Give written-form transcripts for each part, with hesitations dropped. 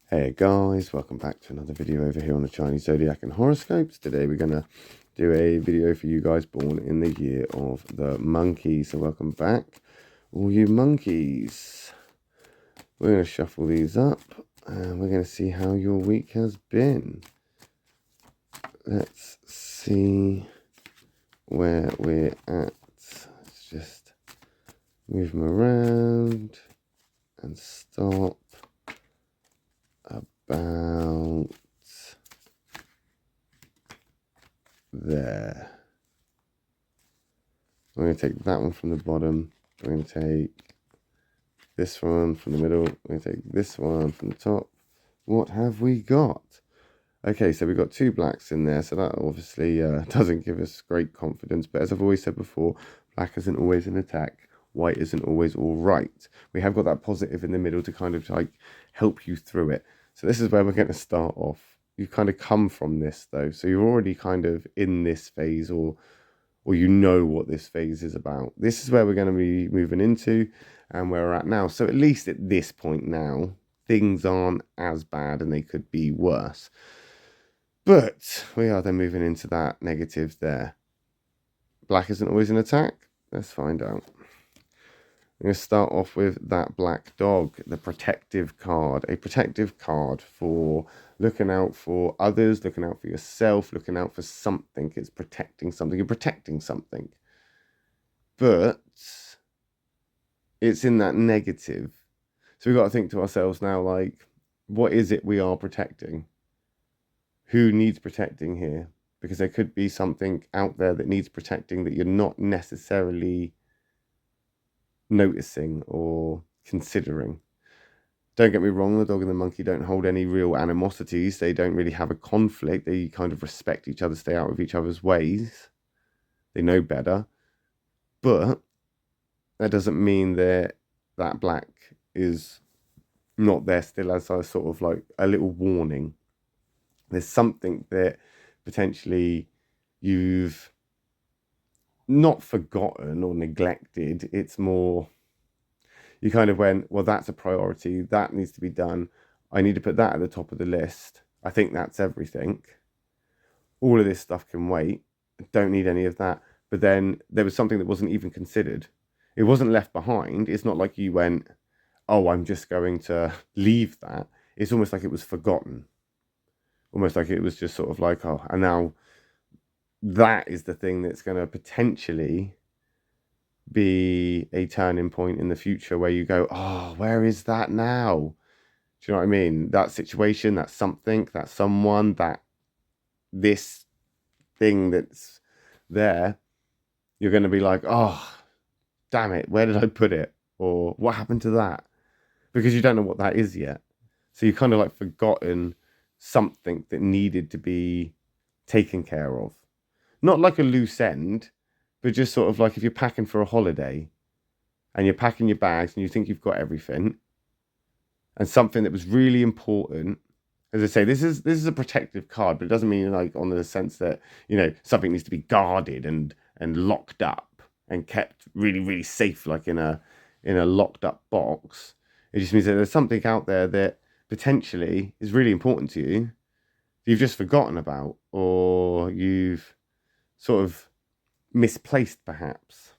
Hey guys, welcome back to another video over here on the Chinese Zodiac and horoscopes. Today we're going to do a video for you guys born in the year of the monkey. So welcome back, all you monkeys. We're going to shuffle these up and we're going to see how your week has been. Let's see where we're at. Let's just move them around and stop about there. I'm going to take that one from the bottom. I'm going to take this one from the middle. I'm going to take this one from the top. What have we got? Okay, so we've got two blacks in there, so that obviously doesn't give us great confidence. But as I've always said before, black isn't always an attack. White isn't always all right. We have got that positive in the middle to kind of like help you through it. So this is where we're going to start off. You've kind of come from this though. So you're already kind of in this phase or you know what this phase is about. This is where we're going to be moving into and where we're at now. So at least at this point now, things aren't as bad and they could be worse. But we are then moving into that negative there. Black isn't always an attack. Let's find out. I'm going to start off with that black dog, the protective card. A protective card for looking out for others, looking out for yourself, looking out for something. It's protecting something. You're protecting something. But it's in that negative. So we've got to think to ourselves now, like, what is it we are protecting? Who needs protecting here? Because there could be something out there that needs protecting that you're not necessarily noticing or considering. Don't get me wrong, the dog and the monkey don't hold any real animosities. They don't really have a conflict. They kind of respect each other, stay out of each other's ways. They know better. But that doesn't mean that black is not there still as a sort of like a little warning. There's something that potentially you've not forgotten or neglected. It's more you kind of went, well, that's a priority, that needs to be done, I need to put that at the top of the list. I think that's everything. All of this stuff can wait. Don't need any of that. But then there was something that wasn't even considered. It wasn't left behind. It's not like you went, oh, I'm just going to leave that. It's almost like it was forgotten, almost like it was just sort of like, oh, and now that is the thing that's going to potentially be a turning point in the future where you go, oh, where is that now? Do you know what I mean? That situation, that something, that someone, that this thing that's there, you're going to be like, oh, damn it, where did I put it? Or what happened to that? Because you don't know what that is yet. So you've kind of like forgotten something that needed to be taken care of. Not like a loose end, but just sort of like if you're packing for a holiday and you're packing your bags and you think you've got everything and something that was really important, as I say, this is a protective card, but it doesn't mean like on the sense that, you know, something needs to be guarded and locked up and kept really, really safe, like in a locked up box. It just means that there's something out there that potentially is really important to you, you've just forgotten about, or you've sort of misplaced perhaps.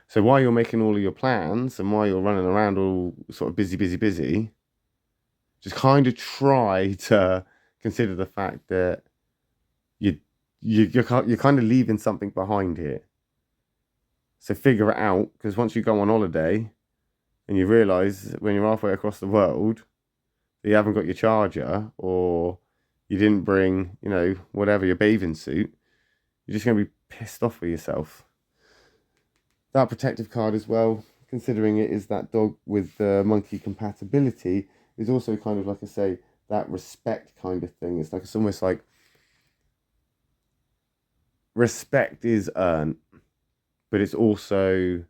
So while you're making all of your plans and while you're running around all sort of busy, just kind of try to consider the fact that you're kind of leaving something behind here. So figure it out, because once you go on holiday and you realise when you're halfway across the world that you haven't got your charger or you didn't bring, you know, whatever, your bathing suit, you're just going to be pissed off with yourself. That protective card as well, considering it is that dog with the monkey compatibility, is also kind of like I say, that respect kind of thing. It's like it's almost like respect is earned, but it's also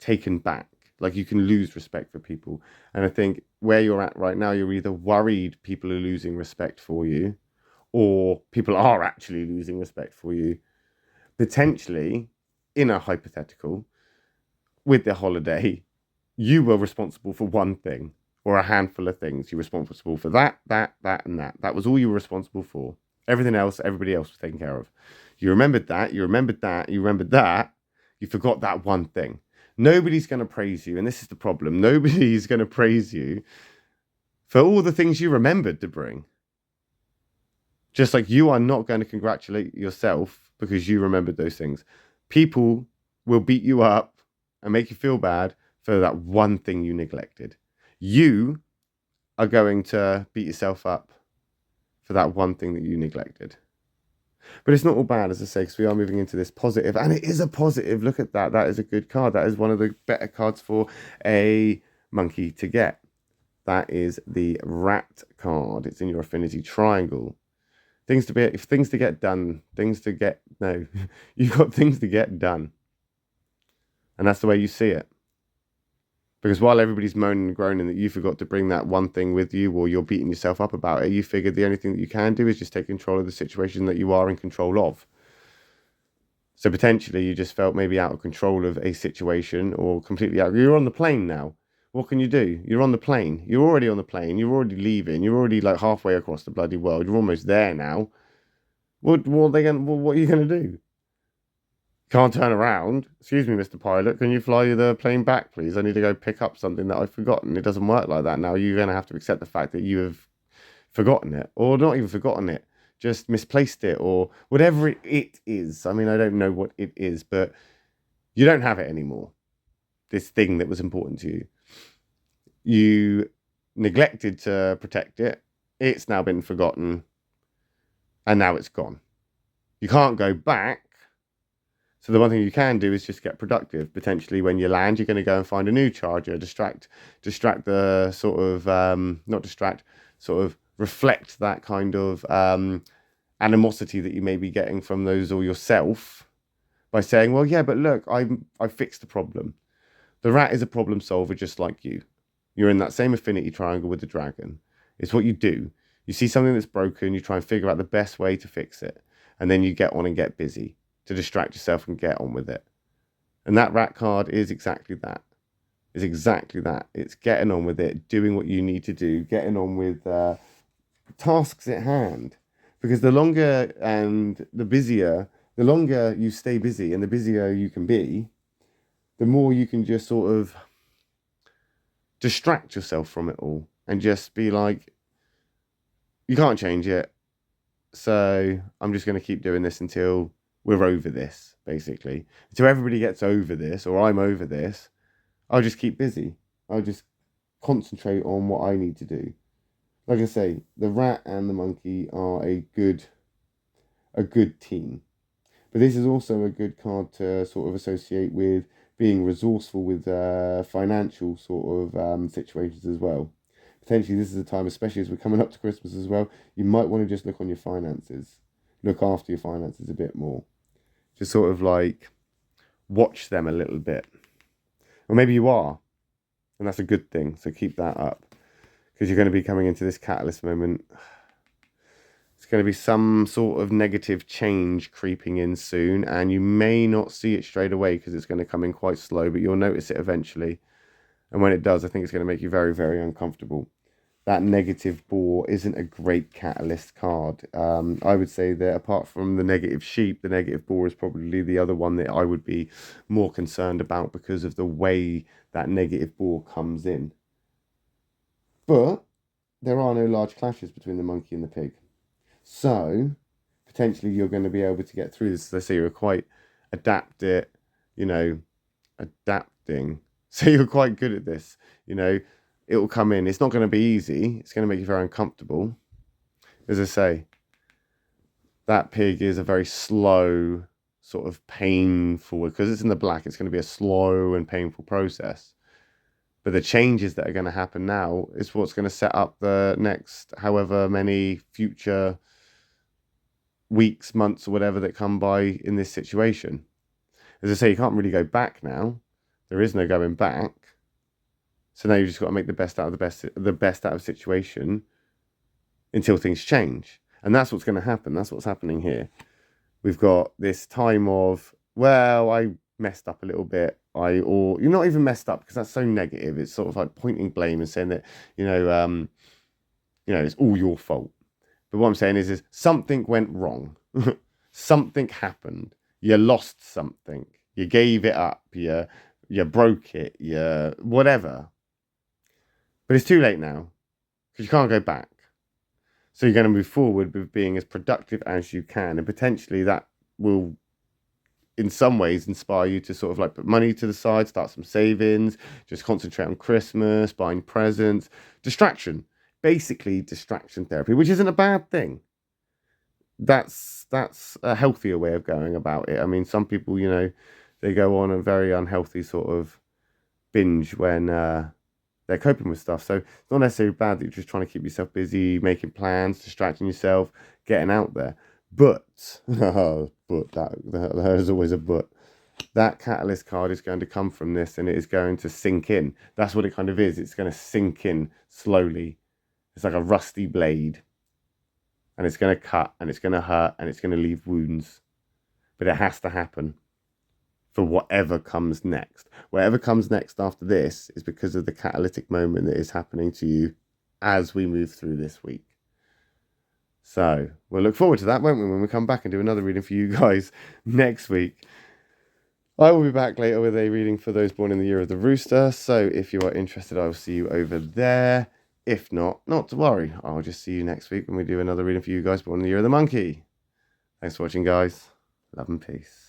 taken back. Like you can lose respect for people. And I think where you're at right now, you're either worried people are losing respect for you, or people are actually losing respect for you. Potentially, in a hypothetical, with the holiday, you were responsible for one thing. or a handful of things. You're responsible for that, and that. That was all you were responsible for. Everything else, everybody else was taken care of. You remembered that, you remembered that, you remembered that. You forgot that one thing. Nobody's going to praise you, and this is the problem. Nobody's going to praise you for all the things you remembered to bring. Just like you are not going to congratulate yourself because you remembered those things. People will beat you up and make you feel bad for that one thing you neglected. You are going to beat yourself up for that one thing that you neglected. But it's not all bad, as I say, because we are moving into this positive, and it is a positive. Look at that. That is a good card. That is one of the better cards for a monkey to get. That is the rat card. It's in your affinity triangle. Things to get done. You've got things to get done. And that's the way you see it. Because while everybody's moaning and groaning that you forgot to bring that one thing with you, or you're beating yourself up about it, you figured the only thing that you can do is just take control of the situation that you are in control of. So potentially you just felt maybe out of control of a situation, or completely out. You're on the plane now. What can you do? You're on the plane. You're already on the plane. You're already leaving. You're already like halfway across the bloody world. You're almost there now. What are you going to do? Can't turn around. Excuse me, Mr. Pilot. Can you fly the plane back, please? I need to go pick up something that I've forgotten. It doesn't work like that now. You're going to have to accept the fact that you have forgotten it, or not even forgotten it, just misplaced it, or whatever it is. I mean, I don't know what it is, but you don't have it anymore. This thing that was important to you. You neglected to protect it. It's now been forgotten, and now it's gone. You can't go back. So the one thing you can do is just get productive. Potentially when you land, you're going to go and find a new charger, distract the sort of, not distract, sort of reflect that kind of animosity that you may be getting from those or yourself by saying, well, yeah, but look, I fixed the problem. The rat is a problem solver just like you. You're in that same affinity triangle with the dragon. It's what you do. You see something that's broken, you try and figure out the best way to fix it. And then you get on and get busy to distract yourself and get on with it. And that rat card is exactly that. It's exactly that. It's getting on with it, doing what you need to do, getting on with tasks at hand. Because the longer and the busier, the longer you stay busy and the busier you can be, the more you can just sort of distract yourself from it all and just be like, you can't change it. So I'm just going to keep doing this until we're over this, basically. Until everybody gets over this, or I'm over this, I'll just keep busy. I'll just concentrate on what I need to do. Like I say, the rat and the monkey are a good team. But this is also a good card to sort of associate with being resourceful with financial sort of situations as well. Potentially this is a time, especially as we're coming up to Christmas as well, you might want to just look on your finances. Look after your finances a bit more. Just sort of like watch them a little bit. Or maybe you are. And that's a good thing. So keep that up. Because you're going to be coming into this catalyst moment. It's going to be some sort of negative change creeping in soon. And you may not see it straight away because it's going to come in quite slow. But you'll notice it eventually. And when it does, I think it's going to make you very, very uncomfortable. That negative boar isn't a great catalyst card. I would say that apart from the negative sheep, the negative boar is probably the other one that I would be more concerned about because of the way that negative boar comes in. But there are no large clashes between the monkey and the pig. So potentially you're going to be able to get through this. Let's say you're quite adapting. So you're quite good at this, it will come in. It's not going to be easy. It's going to make you very uncomfortable. As I say, that pig is a very slow, sort of painful, because it's in the black, it's going to be a slow and painful process. But the changes that are going to happen now is what's going to set up the next however many future weeks, months, or whatever that come by in this situation. As I say, you can't really go back now. There is no going back. So now you've just got to make the best out of the best out of situation until things change. And that's what's going to happen. That's what's happening here. We've got this time of, well, I messed up a little bit. or you're not even messed up, because that's so negative. It's sort of like pointing blame and saying that, it's all your fault. But what I'm saying is something went wrong. Something happened. You lost something. You gave it up. You broke it. You whatever. But it's too late now, because you can't go back. So you're going to move forward with being as productive as you can, and potentially that will, in some ways, inspire you to sort of like put money to the side, start some savings, just concentrate on Christmas, buying presents, distraction, basically distraction therapy, which isn't a bad thing. That's a healthier way of going about it. I mean, some people, they go on a very unhealthy sort of binge when they're coping with stuff. So it's not necessarily bad that you're just trying to keep yourself busy, making plans, distracting yourself, getting out there. But, there's always a but. That catalyst card is going to come from this, and it is going to sink in. That's what it kind of is. It's going to sink in slowly. It's like a rusty blade. And it's going to cut, and it's going to hurt, and it's going to leave wounds. But it has to happen for whatever comes next. Whatever comes next after this is because of the catalytic moment that is happening to you as we move through this week. So we'll look forward to that, won't we, when we come back and do another reading for you guys next week. I will be back later with a reading for those born in the year of the rooster. So if you are interested, I will see you over there. If not to worry. I'll just see you next week when we do another reading for you guys born in the year of the monkey. Thanks for watching, guys. Love and peace.